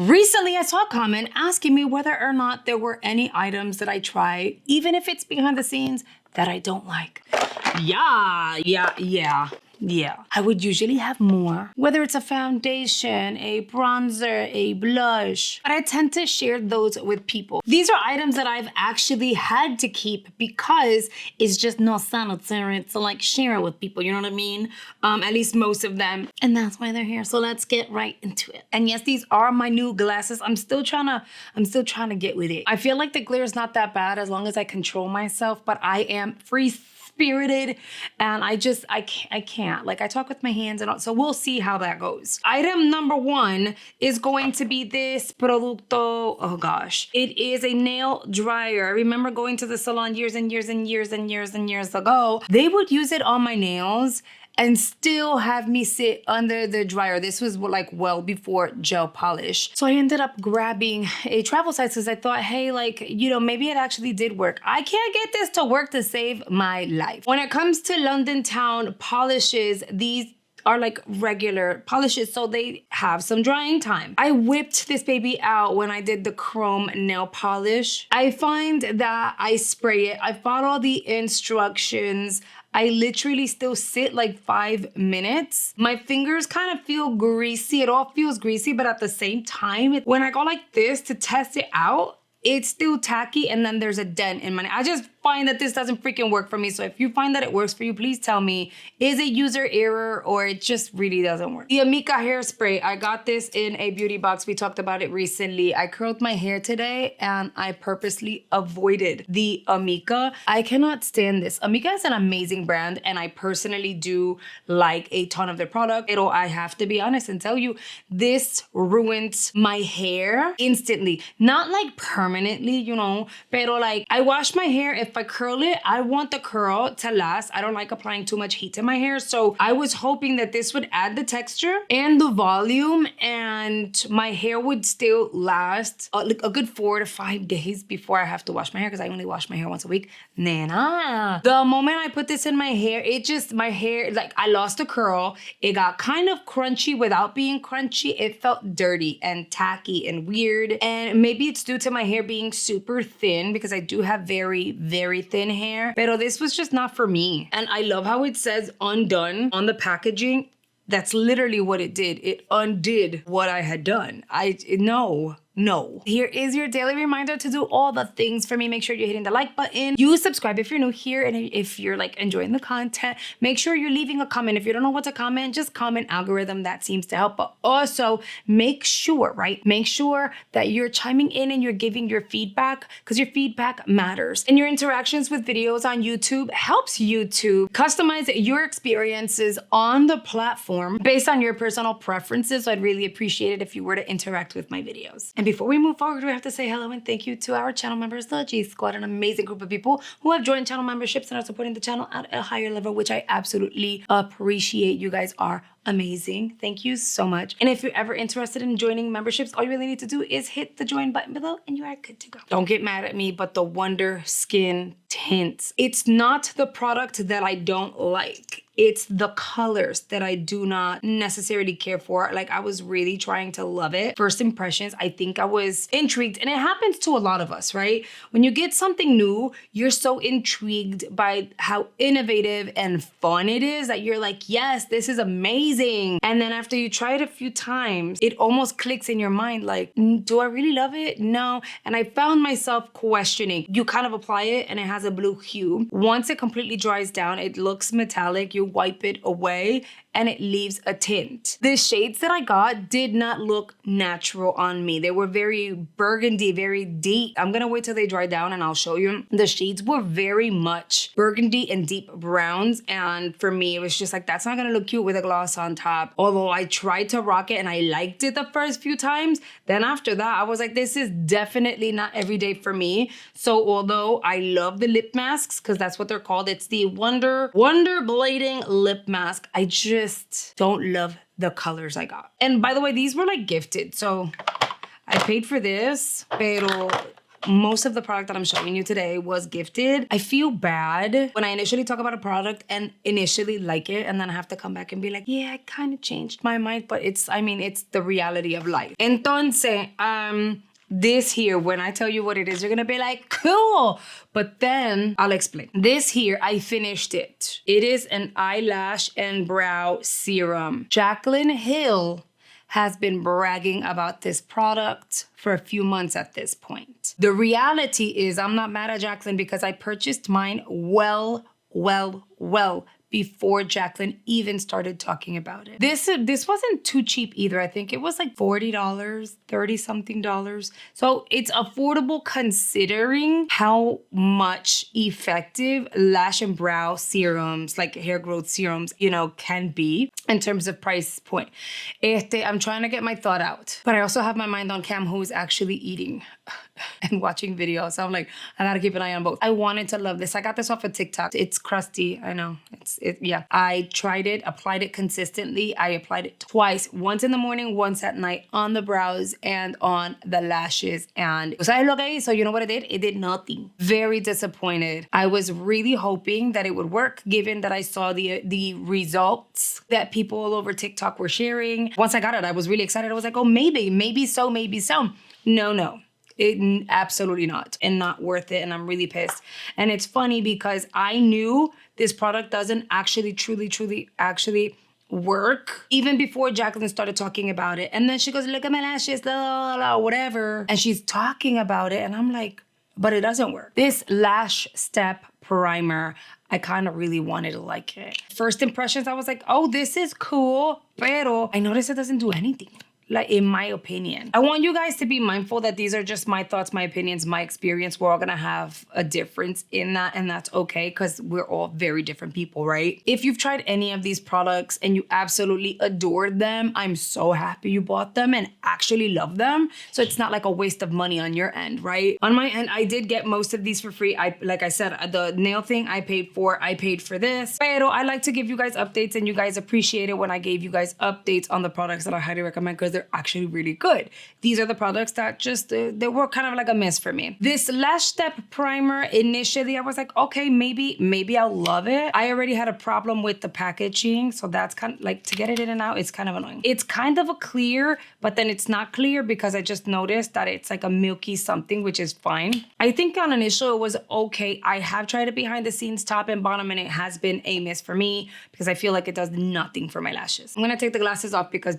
Recently, I saw a comment asking me whether or not there were any items that I try, even if it's behind the scenes, that I don't like. Yeah. I would usually have more, whether it's a foundation, a bronzer, a blush, but I tend to share those with people. These are items that I've actually had to keep because it's just not sanitary to like share it with people, you know what I mean? At least most of them, and that's why they're here. So let's get right into it. And yes, these are my new glasses. I'm still trying to get with it. I feel like the glare is not that bad as long as I control myself, but I am free-spirited and I can't. Like I talk with my hands and all, so we'll see how that goes. Item number 1 is going to be this producto. Oh gosh. It is a nail dryer. I remember going to the salon years ago. They would use it on my nails and still have me sit under the dryer. This was like well before gel polish. So I ended up grabbing a travel size because I thought, hey, like, you know, maybe it actually did work. I can't get this to work to save my life. When it comes to London Town polishes, these are like regular polishes, so they have some drying time. I whipped this baby out when I did the chrome nail polish. I find that I spray it. I follow the instructions. I literally still sit like 5 minutes. My fingers kind of feel greasy. It all feels greasy, but at the same time, when I go like this to test it out, it's still tacky and then there's a dent in my nail. I just find that this doesn't freaking work for me. So if you find that it works for you, please tell me, is it user error or it just really doesn't work? The Amika hairspray, I got this in a beauty box. We talked about it recently. I curled my hair today and I purposely avoided the Amika. I cannot stand this. Amika is an amazing brand and I personally do like a ton of their product. I have to be honest and tell you, this ruined my hair instantly. Not like permanently, you know, pero like I wash my hair. If I curl it, I want the curl to last. I don't like applying too much heat to my hair. So I was hoping that this would add the texture and the volume and my hair would still last like a good 4 to 5 days before I have to wash my hair because I only wash my hair once a week. Nana. The moment I put this in my hair, my hair, like I lost a curl. It got kind of crunchy without being crunchy. It felt dirty and tacky and weird. And maybe it's due to my hair being super thin because I do have very thin hair, but this was just not for me. And I love how it says undone on the packaging. That's literally what it did. It undid what I had done. No. Here is your daily reminder to do all the things for me. Make sure you're hitting the like button. You subscribe if you're new here and if you're like enjoying the content. Make sure you're leaving a comment. If you don't know what to comment, just comment algorithm. That seems to help. But also make sure that you're chiming in and you're giving your feedback because your feedback matters. And your interactions with videos on YouTube helps YouTube customize your experiences on the platform based on your personal preferences. So I'd really appreciate it if you were to interact with my videos. And before we move forward, we have to say hello and thank you to our channel members, the G Squad, an amazing group of people who have joined channel memberships and are supporting the channel at a higher level, which I absolutely appreciate. You guys are amazing. Thank you so much. And if you're ever interested in joining memberships, all you really need to do is hit the join button below and you are good to go. Don't get mad at me, but the Wonder Skin tints, it's not the product that I don't like. It's the colors that I do not necessarily care for. Like I was really trying to love it. First impressions, I think I was intrigued, and it happens to a lot of us, right? When you get something new, you're so intrigued by how innovative and fun it is that you're like, yes, this is amazing. And then after you try it a few times, it almost clicks in your mind like, do I really love it? No. And I found myself questioning. You kind of apply it and it has a blue hue. Once it completely dries down, it looks metallic. You wipe it away and it leaves a tint. The shades that I got did not look natural on me. They were very burgundy, very deep. I'm gonna wait till they dry down and I'll show you. The shades were very much burgundy and deep browns. And for me, it was just like, that's not gonna look cute with a gloss on top. Although I tried to rock it and I liked it the first few times. Then after that, I was like, this is definitely not every day for me. So although I love the lip masks, because that's what they're called, it's the Wonder Blading Lip Mask. I just don't love the colors I got. And by the way, these were like gifted. So I paid for this, pero most of the product that I'm showing you today was gifted. I feel bad when I initially talk about a product and initially like it, and then I have to come back and be like, yeah, I kind of changed my mind, but it's the reality of life. Entonces, this here, when I tell you what it is, you're gonna be like, cool. But then I'll explain. This here, I finished it. It is an eyelash and brow serum. Jaclyn Hill has been bragging about this product for a few months at this point. The reality is I'm not mad at Jaclyn because I purchased mine well before Jaclyn even started talking about it. This wasn't too cheap either. I think it was like $40, $30-something. So it's affordable considering how much effective lash and brow serums, like hair growth serums, can be in terms of price point. I'm trying to get my thought out, but I also have my mind on Cam, who's actually eating and watching videos. So I'm like, I gotta keep an eye on both. I wanted to love this. I got this off of TikTok. It's crusty, I know. Yeah. I tried it, applied it consistently. I applied it twice, once in the morning, once at night, on the brows and on the lashes. And ¿sabes lo que hizo? You know what it did? It did nothing. Very disappointed. I was really hoping that it would work, given that I saw the results that people all over TikTok were sharing. Once I got it, I was really excited. I was like, oh, maybe so. No. Absolutely not, and not worth it, and I'm really pissed. And it's funny because I knew this product doesn't actually truly actually work even before Jaclyn started talking about it. And then she goes, look at my lashes, whatever, and she's talking about it, and I'm like, but it doesn't work. This Lash Step Primer, I kind of really wanted to like it. First impressions, I was like, oh, this is cool, pero I noticed it doesn't do anything. Like, in my opinion. I want you guys to be mindful that these are just my thoughts, my opinions, my experience. We're all gonna have a difference in that, and that's okay, because we're all very different people, right? If you've tried any of these products and you absolutely adored them, I'm so happy you bought them and actually love them. So it's not like a waste of money on your end, right? On my end, I did get most of these for free. Like I said, the nail thing I paid for this. Pero I like to give you guys updates, and you guys appreciate it when I gave you guys updates on the products that I highly recommend, because they're actually really good. These are the products that just, they were kind of like a miss for me. This Lash Step Primer, initially I was like, okay, maybe I'll love it. I already had a problem with the packaging, so that's kind of like, to get it in and out, it's kind of annoying. It's kind of a clear, but then it's not clear because I just noticed that it's like a milky something, which is fine. I think on initial it was okay. I have tried it behind the scenes, top and bottom, and it has been a miss for me because I feel like it does nothing for my lashes. I'm gonna take the glasses off because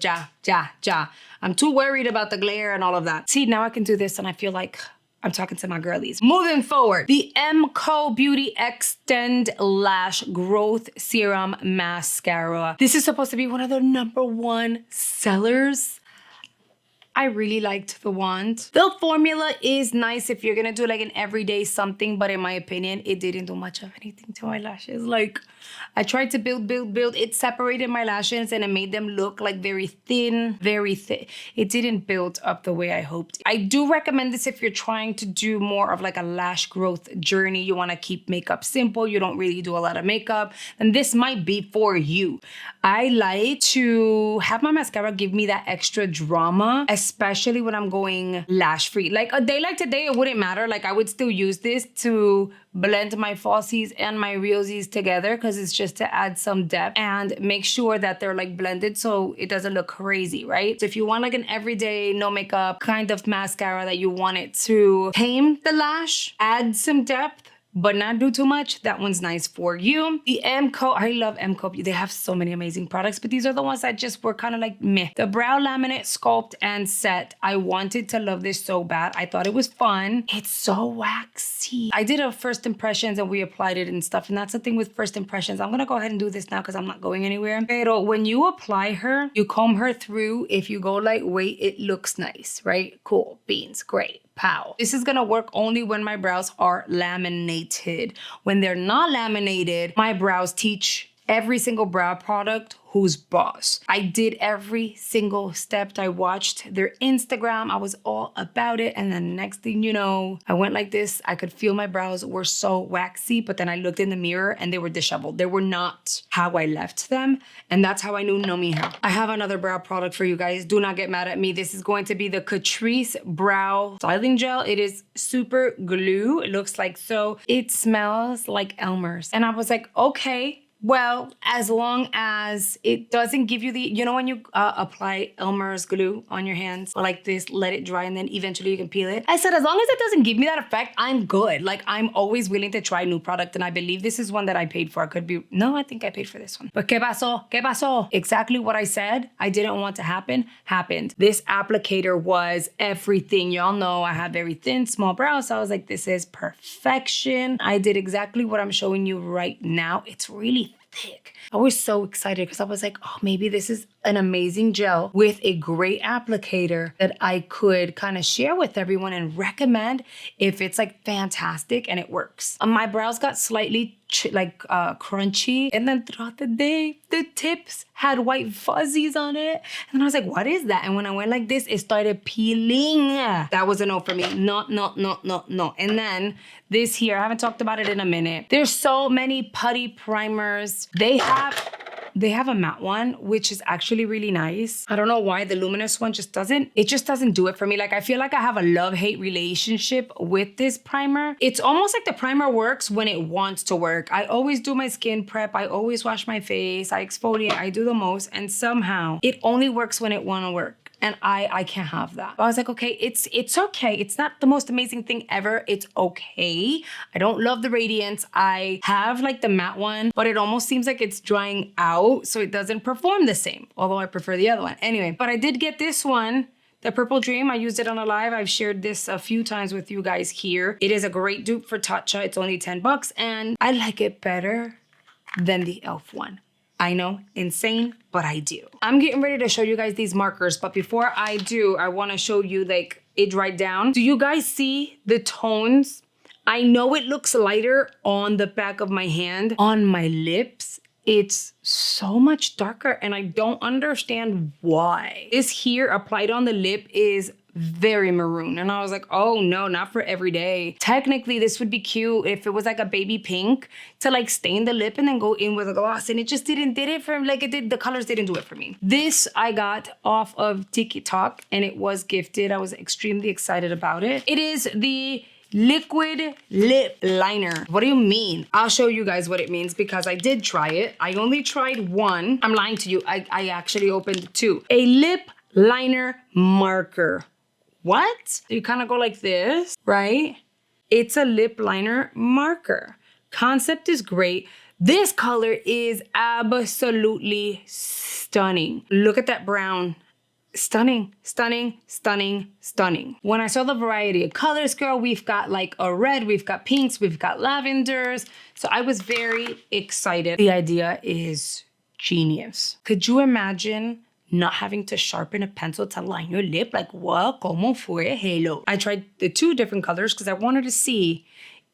I'm too worried about the glare and all of that. See, now I can do this and I feel like I'm talking to my girlies. Moving forward, the MCO Beauty Extend Lash Growth Serum Mascara. This is supposed to be one of the #1 sellers. I really liked the wand. The formula is nice if you're gonna do like an everyday something, but in my opinion, it didn't do much of anything to my lashes. Like, I tried to build. It separated my lashes and it made them look like very thin, very thick. It didn't build up the way I hoped. I do recommend this if you're trying to do more of like a lash growth journey. You wanna keep makeup simple. You don't really do a lot of makeup. And this might be for you. I like to have my mascara give me that extra drama, especially when I'm going lash free. Like a day like today, it wouldn't matter. Like I would still use this to blend my falsies and my realsies together because it's just to add some depth and make sure that they're like blended so it doesn't look crazy, right? So if you want like an everyday, no makeup kind of mascara that you want it to tame the lash, add some depth, but not do too much, that one's nice for you. The MCO, I love MCO. They have so many amazing products, but these are the ones that just were kind of like meh. The Brow Laminate Sculpt and Set. I wanted to love this so bad. I thought it was fun. It's so waxy. I did a first impressions and we applied it and stuff, and that's the thing with first impressions. I'm gonna go ahead and do this now because I'm not going anywhere. Pero when you apply her, you comb her through. If you go lightweight, it looks nice, right? Cool, beans, great. Pow. This is gonna work only when my brows are laminated. When they're not laminated, my brows teach every single brow product, who's boss. I did every single step. I watched their Instagram. I was all about it. And then next thing you know, I went like this. I could feel my brows were so waxy, but then I looked in the mirror and they were disheveled. They were not how I left them. And that's how I knew no me hair. I have another brow product for you guys. Do not get mad at me. This is going to be the Catrice Brow Styling Gel. It is super glue. It looks like so. It smells like Elmer's. And I was like, okay. Well, as long as it doesn't give you the, you know, when you apply Elmer's glue on your hands like this, let it dry and then eventually you can peel it. I said, as long as it doesn't give me that effect, I'm good. Like, I'm always willing to try new product. And I believe this is one that I paid for. I could be, no, I think I paid for this one. But ¿qué pasó? ¿Qué pasó? Exactly what I said I didn't want to happen, happened. This applicator was everything. Y'all know I have very thin, small brows. So I was like, this is perfection. I did exactly what I'm showing you right now. It's really thick. I was so excited because I was like, oh, maybe this is an amazing gel with a great applicator that I could kind of share with everyone and recommend if it's like fantastic and it works. My brows got slightly crunchy, and then throughout the day, the tips had white fuzzies on it. And I was like, what is that? And when I went like this, it started peeling. That was a no for me. No. And then this here, I haven't talked about it in a minute. There's so many putty primers. They have a matte one, which is actually really nice. I don't know why the luminous one just doesn't do it for me. Like, I feel like I have a love-hate relationship with this primer. It's almost like the primer works when it wants to work. I always do my skin prep. I always wash my face. I exfoliate. I do the most. And somehow it only works when it want to work. And I can't have that. But I was like, okay, it's okay. It's not the most amazing thing ever. It's okay. I don't love the radiance. I have like the matte one, but it almost seems like it's drying out, so it doesn't perform the same, although I prefer the other one. Anyway, but I did get this one, the Purple Dream. I used it on a live. I've shared this a few times with you guys here. It is a great dupe for Tatcha. It's only 10 bucks, and I like it better than the e.l.f. one. I know, insane, but I do. I'm getting ready to show you guys these markers, but before I do, I want to show you like it dried down. Do you guys see the tones? I know it looks lighter on the back of my hand. On my lips, it's so much darker and I don't understand why. This here applied on the lip is very maroon. And I was like, oh no, not for every day. Technically, this would be cute if it was like a baby pink to like stain the lip and then go in with a gloss. And it just did it for like it did. The colors didn't do it for me. This I got off of TikTok and it was gifted. I was extremely excited about it. It is the liquid lip liner. What do you mean? I'll show you guys what it means because I did try it. I only tried one. I'm lying to you. I actually opened two. A lip liner marker. What? You kind of go like this, right? It's a lip liner marker. Concept is great. This color is absolutely stunning. Look at that brown. Stunning, stunning, stunning, stunning. When I saw the variety of colors, girl, we've got like a red, we've got pinks, we've got lavenders. So I was very excited. The idea is genius. Could you imagine not having to sharpen a pencil to line your lip? Like, what? Como fue? Hello. I tried the two different colors because I wanted to see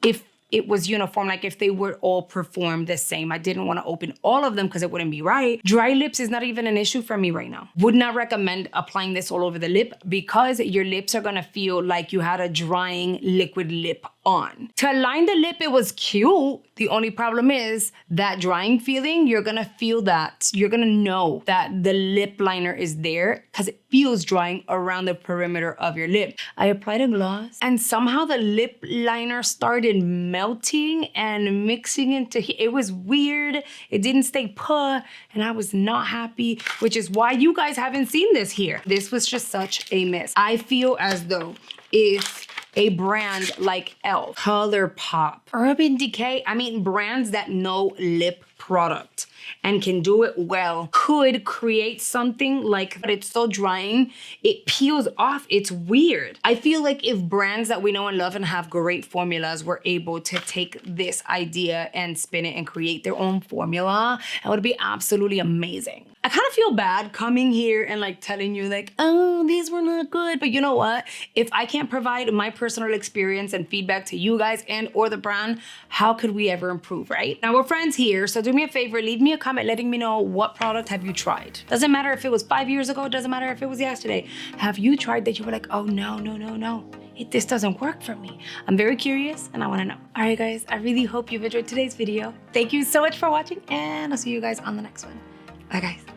if it was uniform, like if they would all perform the same. I didn't want to open all of them because it wouldn't be right. Dry lips is not even an issue for me right now. Would not recommend applying this all over the lip because your lips are gonna feel like you had a drying liquid lip on. To line the lip, it was cute. The only problem is that drying feeling, you're gonna feel that. You're gonna know that the lip liner is there because it feels drying around the perimeter of your lip. I applied a gloss and somehow the lip liner started melting and mixing into here. It was weird. It didn't stay put and I was not happy, which is why you guys haven't seen this here. This was just such a miss. I feel as though if a brand like e.l.f., ColourPop, Urban Decay, I mean brands that know lip product and can do it well could create something like, but it's so drying, it peels off, it's weird. I feel like if brands that we know and love and have great formulas were able to take this idea and spin it and create their own formula, it would be absolutely amazing. I kind of feel bad coming here and like telling you like, oh, these were not good. But you know what? If I can't provide my personal experience and feedback to you guys and or the brand, how could we ever improve, right? Now we're friends here, so do me a favor, leave me a comment letting me know what product have you tried. Doesn't matter if it was 5 years ago, doesn't matter if it was yesterday. Have you tried that you were like, oh no, this doesn't work for me? I'm very curious and I wanna know. All right guys, I really hope you've enjoyed today's video. Thank you so much for watching and I'll see you guys on the next one. Bye guys.